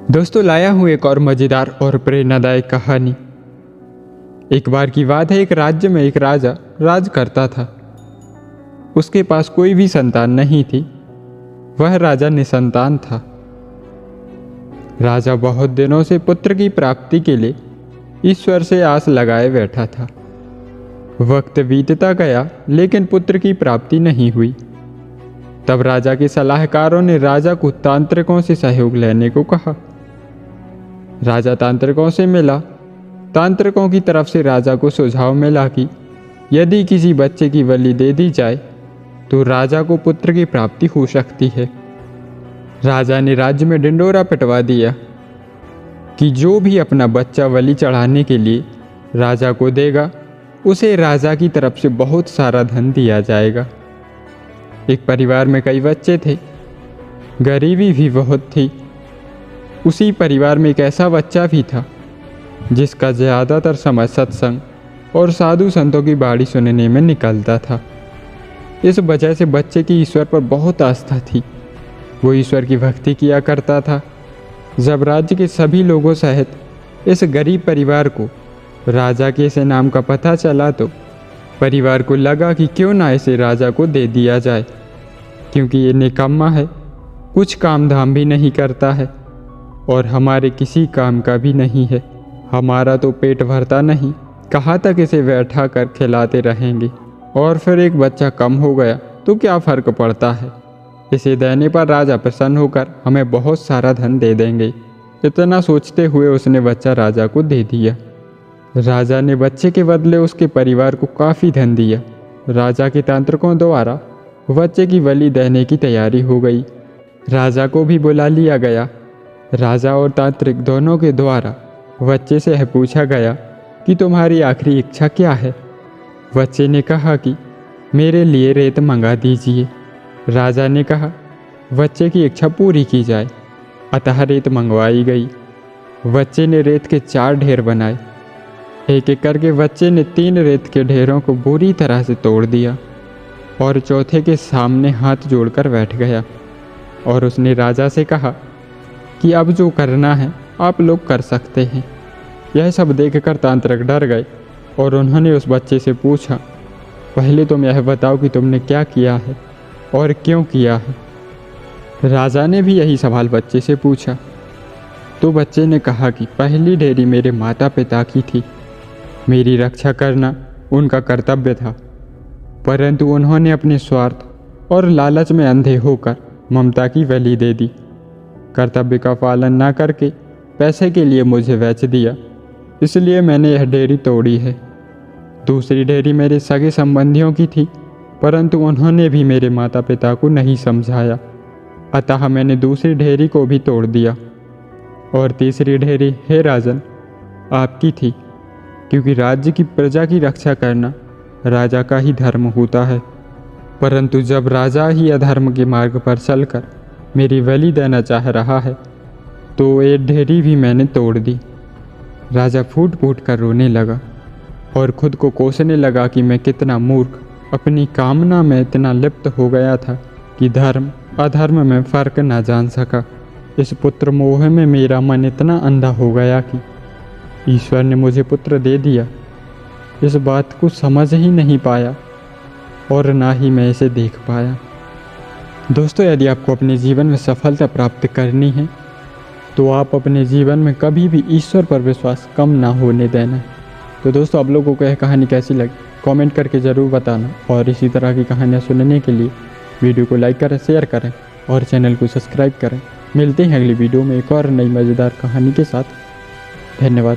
दोस्तों लाया हूँ एक और मज़ेदार और प्रेरणादायक कहानी। एक बार की बात है, एक राज्य में एक राजा राज करता था। उसके पास कोई भी संतान नहीं थी। वह राजा निसंतान था। राजा बहुत दिनों से पुत्र की प्राप्ति के लिए ईश्वर से आस लगाए बैठा था। वक्त बीतता गया लेकिन पुत्र की प्राप्ति नहीं हुई। तब राजा के सलाहकारों ने राजा को तांत्रिकों से सहयोग लेने को कहा। राजा तांत्रिकों से मिला। तांत्रिकों की तरफ से राजा को सुझाव मिला कि यदि किसी बच्चे की बलि दे दी जाए तो राजा को पुत्र की प्राप्ति हो सकती है। राजा ने राज्य में ढिंढोरा पिटवा दिया कि जो भी अपना बच्चा बलि चढ़ाने के लिए राजा को देगा उसे राजा की तरफ से बहुत सारा धन दिया जाएगा। एक परिवार में कई बच्चे थे। गरीबी भी बहुत थी। उसी परिवार में एक ऐसा बच्चा भी था जिसका ज़्यादातर समय सत्संग और साधु संतों की बाणी सुनने में निकलता था। इस वजह से बच्चे की ईश्वर पर बहुत आस्था थी। वो ईश्वर की भक्ति किया करता था। जब राज्य के सभी लोगों सहित इस गरीब परिवार को राजा के इस नाम का पता चला तो परिवार को लगा कि क्यों ना इसे राजा को दे दिया जाए, क्योंकि ये निकम्मा है, कुछ काम धाम भी नहीं करता है और हमारे किसी काम का भी नहीं है। हमारा तो पेट भरता नहीं, कहाँ तक इसे बैठा कर खिलाते रहेंगे। और फिर एक बच्चा कम हो गया तो क्या फ़र्क पड़ता है, इसे देने पर राजा प्रसन्न होकर हमें बहुत सारा धन दे देंगे। इतना सोचते हुए उसने बच्चा राजा को दे दिया। राजा ने बच्चे के बदले उसके परिवार को काफ़ी धन दिया। राजा के तांत्रिकों द्वारा बच्चे की बलि देने की तैयारी हो गई। राजा को भी बुला लिया गया। राजा और तांत्रिक दोनों के द्वारा बच्चे से यह पूछा गया कि तुम्हारी आखिरी इच्छा क्या है। बच्चे ने कहा कि मेरे लिए रेत मंगा दीजिए। राजा ने कहा बच्चे की इच्छा पूरी की जाए। अतः रेत मंगवाई गई। बच्चे ने रेत के 4 ढेर बनाए। एक एक करके बच्चे ने 3 रेत के ढेरों को बुरी तरह से तोड़ दिया और चौथे के सामने हाथ जोड़कर बैठ गया और उसने राजा से कहा कि अब जो करना है आप लोग कर सकते हैं। यह सब देखकर तांत्रिक डर गए और उन्होंने उस बच्चे से पूछा, पहले तुम यह बताओ कि तुमने क्या किया है और क्यों किया है। राजा ने भी यही सवाल बच्चे से पूछा तो बच्चे ने कहा कि पहली ढेरी मेरे माता पिता की थी। मेरी रक्षा करना उनका कर्तव्य था, परंतु उन्होंने अपने स्वार्थ और लालच में अंधे होकर ममता की बलि दे दी। कर्तव्य का पालन ना करके पैसे के लिए मुझे बेच दिया, इसलिए मैंने यह ढेरी तोड़ी है। दूसरी ढेरी मेरे सगे संबंधियों की थी, परंतु उन्होंने भी मेरे माता पिता को नहीं समझाया, अतः मैंने दूसरी ढेरी को भी तोड़ दिया। और तीसरी ढेरी हे राजन आपकी थी, क्योंकि राज्य की प्रजा की रक्षा करना राजा का ही धर्म होता है। परंतु जब राजा ही अधर्म के मार्ग पर चलकर मेरी बलि देना चाह रहा है तो एक ढेरी भी मैंने तोड़ दी। राजा फूट फूट कर रोने लगा और खुद को कोसने लगा कि मैं कितना मूर्ख, अपनी कामना में इतना लिप्त हो गया था कि धर्म अधर्म में फ़र्क ना जान सका। इस पुत्र मोह में मेरा मन इतना अंधा हो गया कि ईश्वर ने मुझे पुत्र दे दिया, इस बात को समझ ही नहीं पाया और ना ही मैं इसे देख पाया। दोस्तों, यदि आपको अपने जीवन में सफलता प्राप्त करनी है तो आप अपने जीवन में कभी भी ईश्वर पर विश्वास कम ना होने देना। तो दोस्तों, आप लोगों को यह कहानी कैसी लगी कमेंट करके ज़रूर बताना और इसी तरह की कहानियाँ सुनने के लिए वीडियो को लाइक करें, शेयर करें और चैनल को सब्सक्राइब करें। मिलते हैं अगली वीडियो में एक और नई मज़ेदार कहानी के साथ। धन्यवाद।